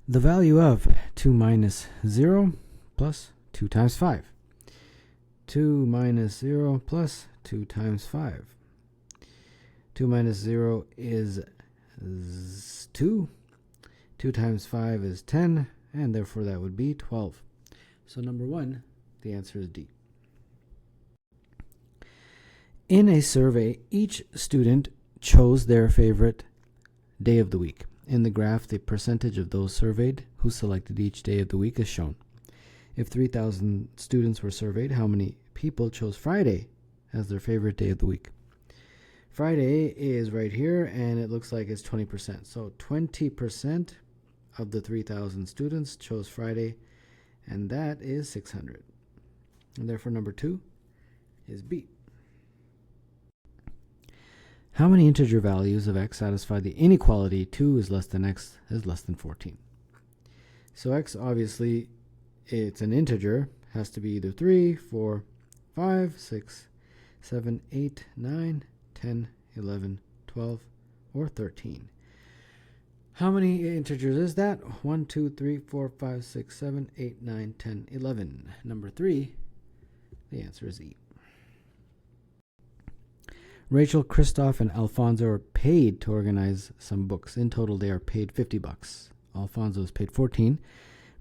The value of 2 minus 0 plus 2 times 5. 2 minus 0 plus 2 times 5. 2 minus 0 is 2. 2 times 5 is 10, and therefore that would be 12. So number 1, the answer is D. In a survey, each student chose their favorite day of the week. In the graph, the percentage of those surveyed who selected each day of the week is shown. If 3,000 students were surveyed, how many people chose Friday as their favorite day of the week? Friday is right here, and it looks like it's 20%. So 20% of the 3,000 students chose Friday, and that is 600. And therefore number 2 is B. How many integer values of x satisfy the inequality 2 is less than x is less than 14? So x, obviously, it's an integer, has to be either 3, 4, 5, 6, 7, 8, 9, 10, 11, 12, or 13. How many integers is that? 1, 2, 3, 4, 5, 6, 7, 8, 9, 10, 11. Number 3, the answer is E. Rachel, Christoph, and Alfonso are paid to organize some books. In total, they are paid $50. Alfonso is paid 14.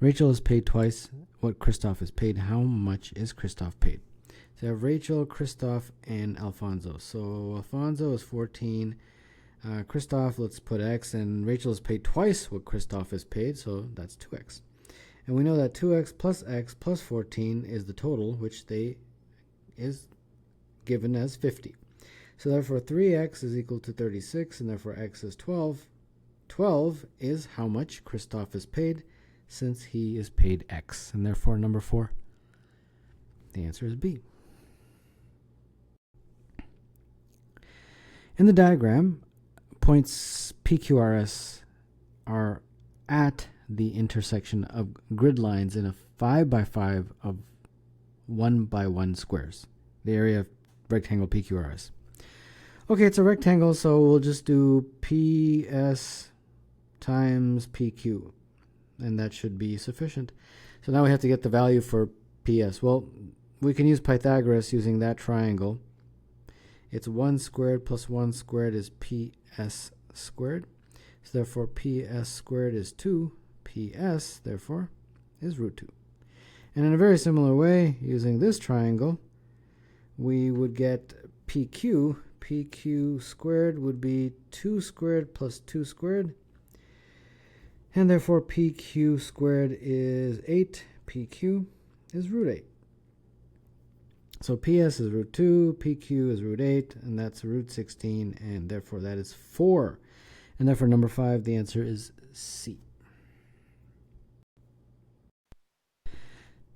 Rachel is paid twice what Christoph is paid. How much is Christoph paid? So I have Rachel, Christoph, and Alfonso. So Alfonso is 14. Christoph, let's put x, and Rachel is paid twice what Christoph is paid, so that's 2x. And we know that 2x plus 14 is the total, which is given as 50. So therefore 3x is equal to 36, and therefore x is 12. 12 is how much Christoph is paid, since he is paid x. And therefore number 4, the answer is B. In the diagram, points PQRS are at the intersection of grid lines in a 5x5 of 1x1 squares, the area of rectangle PQRS. Okay, it's a rectangle, so we'll just do PS times PQ, and that should be sufficient. So now we have to get the value for PS. Well, we can use Pythagoras using that triangle. It's 1 squared plus 1 squared is PS squared. So therefore PS squared is 2. PS, therefore, is root 2. And in a very similar way, using this triangle, we would get PQ. PQ squared would be 2 squared plus 2 squared. And therefore PQ squared is 8. PQ is root 8. So PS is root 2, PQ is root 8, and that's root 16, and therefore that is 4. And therefore number 5, the answer is C.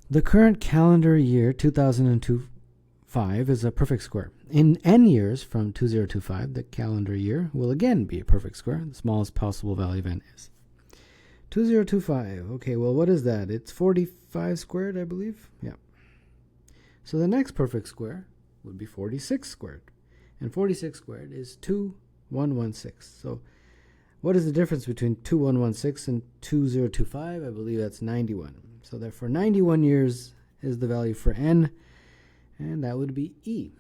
The current calendar year 2025 is a perfect square. In n years from 2025, the calendar year will again be a perfect square. The smallest possible value of n is 2025. Okay, well, what is that? It's 45 squared, I believe. Yeah. So the next perfect square would be 46 squared. And 46 squared is 2116. So what is the difference between 2116 and 2025? I believe that's 91. So therefore 91 years is the value for n, and that would be E.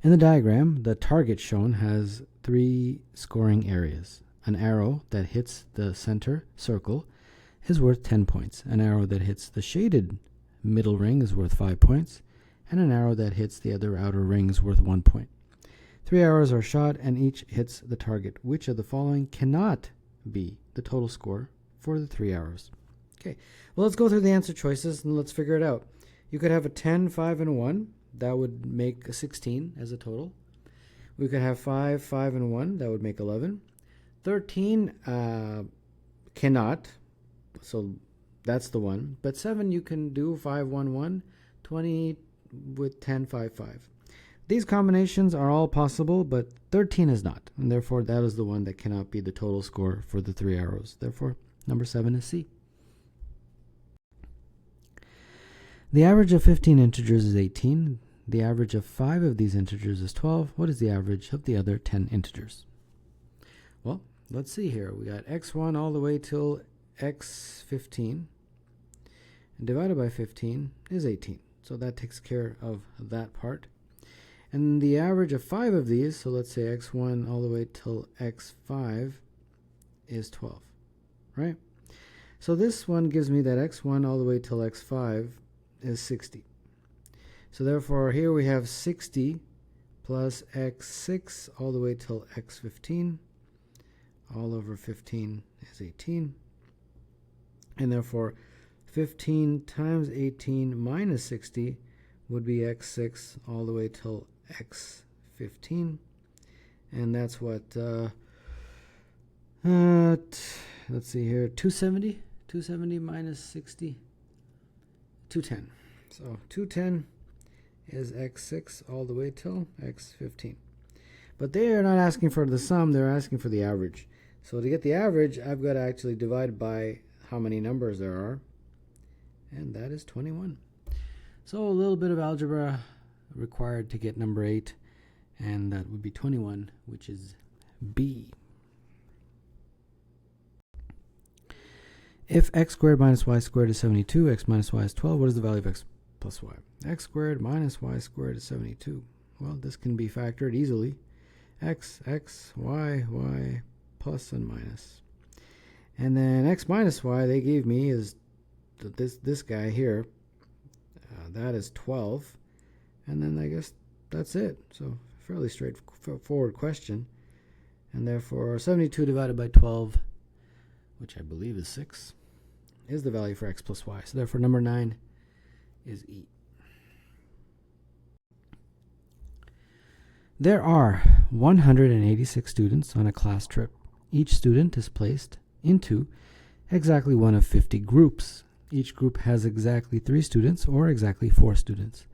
In the diagram, the target shown has 3 scoring areas. An arrow that hits the center circle is worth 10 points. An arrow that hits the shaded middle ring is worth 5 points. And an arrow that hits the other outer ring is worth 1 point. 3 arrows are shot and each hits the target. Which of the following cannot be the total score for the 3 arrows? Okay, well, let's go through the answer choices and let's figure it out. You could have a 10, 5, and a 1. That would make a 16 as a total. We could have 5, 5, and 1. That would make 11. 13 cannot. So that's the one. But 7 you can do 5, 1, 1. 20 with 10, 5, 5. These combinations are all possible, but 13 is not. And therefore, that is the one that cannot be the total score for the 3 arrows. Therefore, number 7 is C. The average of 15 integers is 18. The average of 5 of these integers is 12. What is the average of the other 10 integers? Well, let's see here. We got x1 all the way till x15. And divided by 15 is 18. So that takes care of that part. And the average of 5 of these, so let's say x1 all the way till x5 is 12, right? So this one gives me that x1 all the way till x5 is 60. So therefore here we have 60 plus x6 all the way till x15. All over 15 is 18. And therefore 15 times 18 minus 60 would be x6 all the way till x15. And that's what, let's see here, 270? 270 minus 60? 210. So 210 is x6 all the way till x15. But they are not asking for the sum, they're asking for the average. So to get the average, I've got to actually divide by how many numbers there are, and that is 21. So a little bit of algebra required to get number 8, and that would be 21, which is B. If x squared minus y squared is 72, x minus y is 12, what is the value of x plus y? X squared minus y squared is 72. Well, this can be factored easily. X, y, y, plus and minus. And then x minus y they gave me is this guy here. That is 12. And then I guess that's it. So fairly straightforward question. And therefore 72 divided by 12, which I believe is 6, is the value for x plus y. So therefore number 9 is E. There are 186 students on a class trip. Each student is placed into exactly one of 50 groups. Each group has exactly 3 students or exactly 4 students.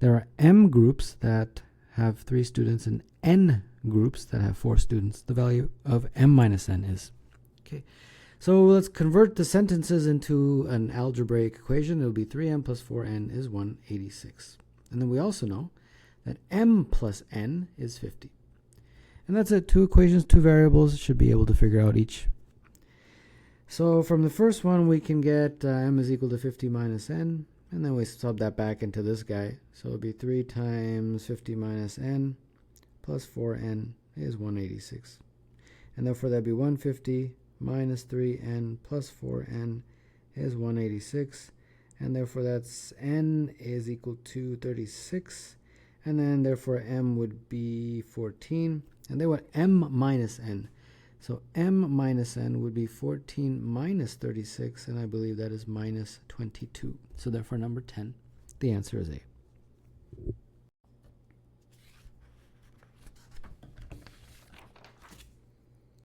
There are m groups that have 3 students and n groups that have 4 students. The value of m minus n is. Okay, so let's convert the sentences into an algebraic equation. It'll be 3m plus 4n is 186. And then we also know that m plus n is 50. And that's it. 2 equations, 2 variables. Should be able to figure out each. So from the first one, we can get m is equal to 50 minus n. And then we sub that back into this guy. So it'll be 3 times 50 minus n plus 4n is 186. And therefore that'd be 150 minus 3n plus 4n is 186. And therefore that's n is equal to 36. And then therefore m would be 14. And they want m minus n. So m minus n would be 14 minus 36, and I believe that is minus 22. So therefore number 10, the answer is A.